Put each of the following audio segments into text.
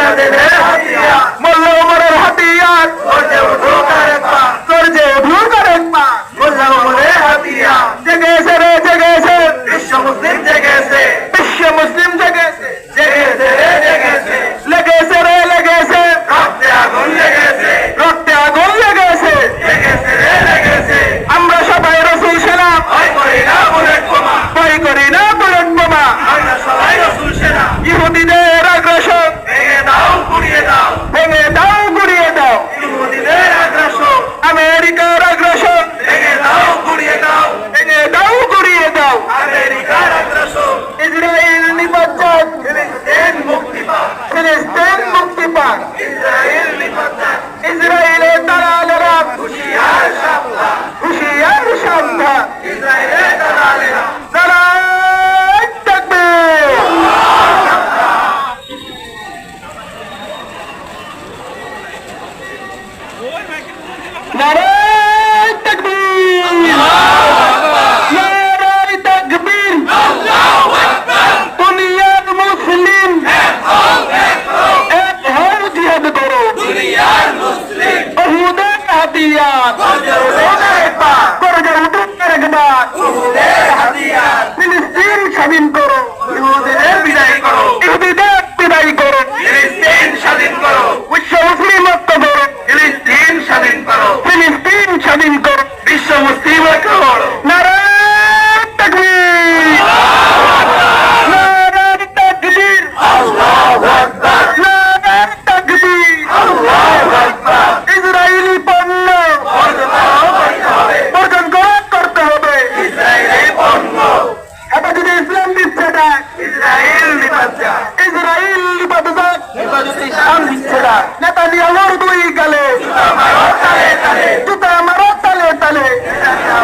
বিল্লাদেনের হাতিয়ার, মোল্লা ওমরের হাতিয়ার, গর্জে উঠুক আরেকবার, গর্জে উঠুক আরেকবার, মোল্লা ওমরের হাতিয়ার, জেগেছে রে জেগেছে, বিশ্ব মুসলিম জেগেছে, বিশ্ব মুসলিম জেগেছে, জেগেছে রে জেগেছে, লেগেছে রে লেগেছে, রক্তে আগুন লেগেছে, রক্তে আগুন লেগেছে। লেগেছে রে লেগেছে, আমরা সবাই রসুল সেনা, ভয় করি না বুলেট বোমা, ভয় করি না বুলেট বোমা। আমরা সবাই রসুল সেনা, ইহুদিদের আগ্রাসন ভেঙে দাও গুড়িয়ে দাও, ভেঙে দাও গুড়িয়ে দাও, ইহুদিদের আগ্রাসন, আমেরিকার আগ্রাসন ভেঙে দাও গুড়িয়ে দাও, ভেঙে দাও গুড়িয়ে দাও। আমেরিকার আগ্রাসন, ইসরায়েল নিপাত, ফিলিস্তিন মুক্তি পাক, ফিলিস্তিন মুক্তি পাক। ইসরায়েল নিপাত, ইসরায়েলের দালালেরা হুঁশিয়ার সাবধান, হুঁশিয়ার সাবধান। ইসরায়েলের দালালেরা, নারায়ে তাকবীর, নারায়ে তাকবীর, নারায়ে তাকবীর। দুনিয়ার মুসলিম এক হও, জিহাদ করো, দুনিয়ার মুসলিম, ওহুদের হাতিয়ার, গর্জে উঠুক আরেকবার, গর্জে উঠুক আরেকবার। ইহুদিদের হাতিয়ার, ফিলিস্তিন স্বাধীন করো, ইহুদিদের বিদায় করো, ইহুদিদের বিদায় করো, ফিলিস্তিন স্বাধীন করো, বিশ্ব মুসলিম ঐক্য করো, ফিলিস্তিন স্বাধীন করো, ফিলিস্তিন স্বাধীন করো। বিশ্ব মুসলিম ঐক্য করো, নারায়ে তাকবীর, নারায়ে তাকবীর, আল্লাহু আকবার, নারায়ে তাকবীর। আল্লাহু আকবার, ইসরায়েলি পণ্য বর্জন করতে হবে। ইসরায়েলি পণ্য, হেফাজতে ইসলাম দিচ্ছে ডাক, ইসরায়েল নিপাত, ইসরায়েল নিপাত যাক, হেফাজতে ইসলাম দিচ্ছে না, নেতানিয়াহুর দুই গালে, আমারও তালে তালে, জুতা মারো তালে তালে,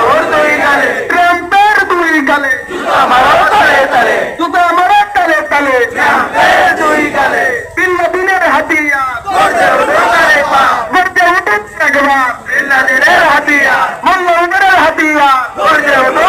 ওর দুই গালে, ট্রাম্পের দুই গালে, আমারও তালে তালে, জুতা মারো তালে তালে। ট্রাম্পের দুই গালে, বিল্লাদিনের হাতিয়ার, গর্জে উঠুক আরেকবার, গর্জে উঠুক একবার, বিল্লাদেনের হাতিয়ার, মোল্লা ওমরের হাতিয়ার, গর্জে উঠুক